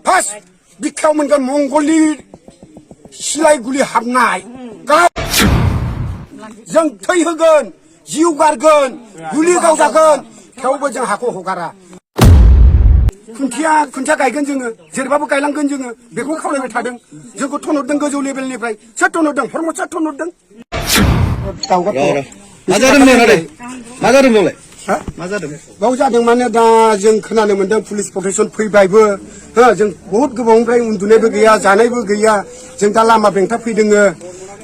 first बिखायाव मोनगोन मंगलनि सिलाय गुलि हाबनाय जों थै होगोन जिउ गारगोन गुलि गावजागोन थेवबो जों हाखौ हगारा खुन्थिया गायगोन जोङो जेरैबाबो गायलांगोन जोङो बेखौ खावलायबाय थादों जोंखौ थनहरदों गोजौ लेभेलनिफ्राय सोर थनहरदों हरमोन सोर थनहरदों बाव जादों माने दा जों खोनानो मोनदों पुलिस प्रटेक्शन फैबायबो जों बहुत गोबावनिफ्राय उन्दुनायबो गैया जानायबो गैया जों दा लामा बेंथा फैदों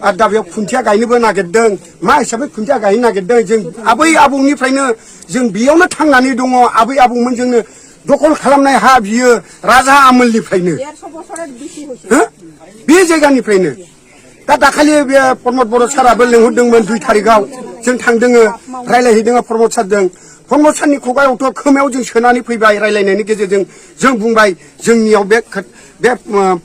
आरो दा बेयाव खुन्थिया गायनोबो नागिरदों मा हिसाबै खुन्थिया गायनो नागिरदों जों आबै आबौनिफ्रायनो जों बेयावनो थांनानै दङ आबै आबौमोन जोंनो दखल खालामनाय हा बियो राजा आमोलनिफ्रायनो बे जायगानिफ्रायनो दा दाखालि बे प्रमद बर' साराबो लिंहरदोंमोन 2 तारिखआव जों थांदों रायलायहैदों प्रमद सारजों प्रमद सारनि खुगायावथ' खोमायाव जों सोनानै फैबाय रायलायनायनि गेजेरजों जों बुंबाय जोंनियाव बे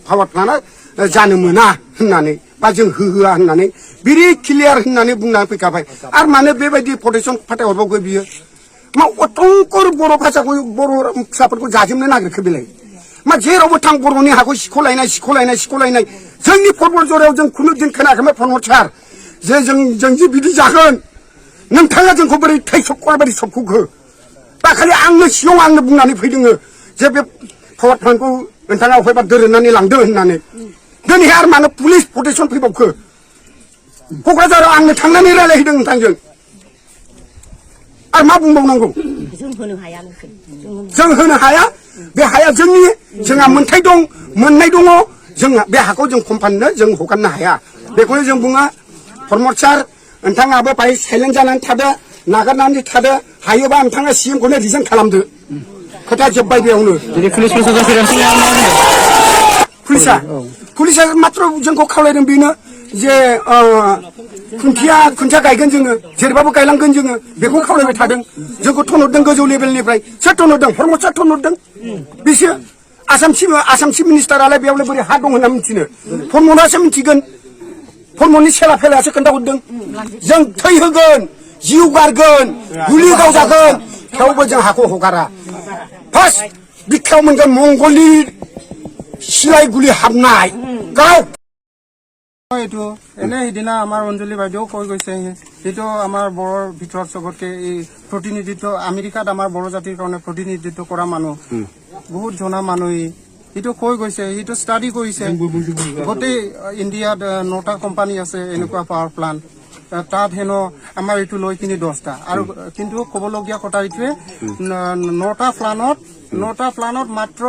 पावार प्लान्टआ जानो मोना होननानै बा जों होहोआ होननानै बिरि क्लियार होननानै बुंनानै फैखाबाय आरो मानो बेबायदि प्रटेक्शन फाथायहरबावगो बियो मा अटंकर बर' भाषाखौ बर' फिसाफोरखौ जाजोबनो नागिरखो बेलाय मा जेरावबो थां बर'नि हाखौ सिख'लायनाय जोंनि फर्मल जरायाव जों खुनु दिन खोनायाखैमोन प्रमद सार जे जों जे बिदि जागोन नोंथाङा जोंखौ बोरै थैसबखौ बोरै सबखौ दाखालि आंनो सिगाङाव आंनो बुंनानै फैदों जे बे पावार प्लान्टखौ नोंथाङा अफायबा दोरोदनानै लांदों होननानै दिनैहाय आरो मानो पुलिस प्रटेक्शन फैबावखो क'क्राझाराव आंनो थांनानै रायलायहैदों नोंथांजों आरो मा बुंबावनांगौ जों होनो हाया बे हाया जोंनि जोंहा मोन्थाय दं मोननाय दङ जों बे हाखौ जों कम्पानिनो जों हगारनो हाया बेखौनो जों बुङो प्रमद सार नोंथाङाबो बाहाय साइलेन्ट जानानै थादो नागारनानै थादो हायोबा नोंथाङा सिएमखौनो रिजाइन खालामदो खोथा जोब्बाय बेयावनो पुलिसा मात्र जोंखौ खावलायदों बेनो जे खुन्थिया गायगोन जोङो जेरैबाबो गायलांगोन जोङो बेखौ खावलायबाय थादों जोंखौ थनहरदों गोजौ लेभेलनिफ्राय सोर थनहरदों प्रमद सार थनहरदों बिसोर आसाम चिफ मिनिस्टारालाय बेयावनो बोरै हा दं होनना मिथिनो प्रमदासो मिथिगोन प्रमदनि सेला फेलायासो खोन्थाहरदों जों थै होगोन जिउ गारगोन गुलि गावजागोन थेवबो जों हाखौ हगारा फार्स्ट बिखायाव मोनगोन मंगलनि सिलाय गुलि हाबनाय गाव এইটো এনে সিদিনা আমাৰ অঞ্জলি বাইদেউ কৈ গৈছে এইটো আমাৰ বড়োৰ ভিতৰত চবতকে এই প্ৰতিনিধিত্ব আমেৰিকাত আমাৰ বড়ো জাতিৰ কাৰণে প্ৰতিনিধিত্ব কৰা মানুহ বহুত জনা মানুহ এইটো কৈ গৈছে এইটো ষ্টাডি কৰিছে গোটেই ইণ্ডিয়াত 9টা কোম্পানী আছে এনেকুৱা পাৱাৰ প্লান্ট তাত হেনো আমাৰ এইটো লৈ কিনি 10টা আৰু কিন্তু ক'বলগীয়া কথা এইটোৱে 9টা প্লানত মাত্ৰ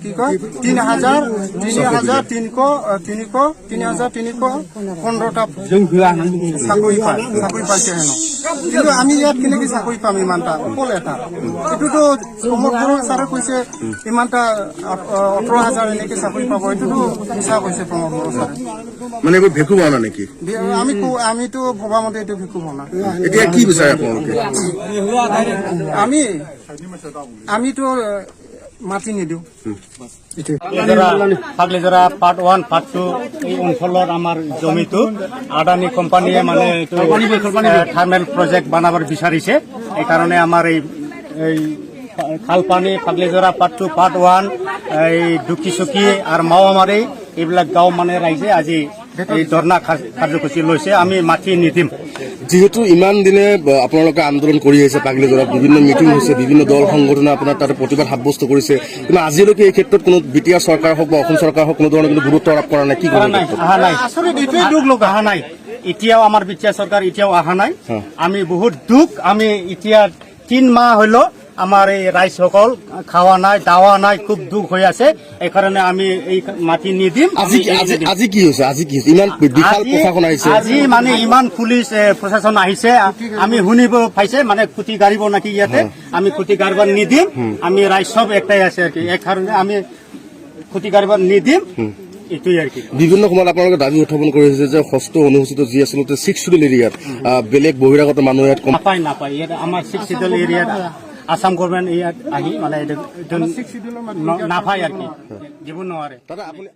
কি কয় 3,315টা চাকৰি পাইছে হেনো কিন্তু আমি ইয়াত কেনেকৈ চাকৰি পাম ইমানটা অকল এটা এইটোতো প্ৰমোদ বড়ো ছাৰে কৈছে ইমানটা 18,000 এনেকৈ চাকৰি পাব এইটোতো মিছা কৈছে প্ৰমোদ বড়ো ছাৰে মানে এইবোৰ ভেকু বনা নেকি আমিতো ভবা মতে এইটো ভেকু বনা এতিয়া কি বিচাৰে আপোনালোকে আমিতো মাটি নিদিও ফাগলিজৰা পাৰ্ট 1 পাৰ্ট 2 এই অঞ্চলৰ আমাৰ জমিটো আদানী কোম্পানীয়ে মানে থাৰ্মেল প্ৰজেক্ট বনাবৰ বিচাৰিছে এই কাৰণে আমাৰ এই খালপানী ফাগলিজৰা পাৰ্ট 2 পাৰ্ট 1 এই দুকিচুকি আৰু মাওমাৰী এইবিলাক গাঁও মানে ৰাইজে আজি এই ধৰ্ণা কাৰ্যসূচী লৈছে আমি মাটি নিদিম যেহেতু ইমান দিনে আপোনালোকে আন্দোলন কৰি আহিছে পাগলিজৰাত বিভিন্ন মিটিং হৈছে বিভিন্ন দল সংগঠনে আপোনাৰ তাতে প্ৰতিবাদ সাব্যস্ত কৰিছে কিন্তু আজিলৈকে এই ক্ষেত্ৰত কোনো বিটিআৰ চৰকাৰ হওক বা অসম চৰকাৰ হওক কোনো ধৰণৰ কিন্তু গুৰুত্ব আৰোপ কৰা নাই কি অহা নাই আচলতে এইটোৱে দুখ লোক অহা নাই এতিয়াও আমাৰ বিটিআৰ চৰকাৰ এতিয়াও অহা নাই আমি বহুত দুখ আমি এতিয়া 3 মাহ হলো আমাৰ এই ৰাইজসকল খাওয়া নাই দাওয়া নাই খুব দুখ হৈ আছে এই কাৰণে আমি এই মাটি নিদিম আজি কি হৈছে ইমান বিশাল প্ৰশাসন আহিছে আজি মানে ইমান পুলিচ প্ৰশাসন আহিছে আমি শুনিব পাইছে মানে খুঁটি গাড়িব নাকি ইয়াতে আমি খুঁটি গাড়িব নিদিম আমি ৰাইজ সব একটাই আছে আর কি এই কাৰণে আমি খুঁটি গাড়িব নিদিম এইটোই আর কি বিভিন্ন সময়ত আপোনালোকে দাবী উত্থাপন কৰিছে যে ষষ্ঠ অনুসূচিত যি আচলতে 6 শিডিউল এৰিয়াত বেলেগ বহিৰাগত মানুহ ইয়াত নাপায় ইয়াত আমাৰ 6 শিডিউল এৰিয়াত আসাম গভর্নমেন্ট ইয়াত আহি মানে নাপায় আর কি জীবন নোৱাৰে দাদা আপুনি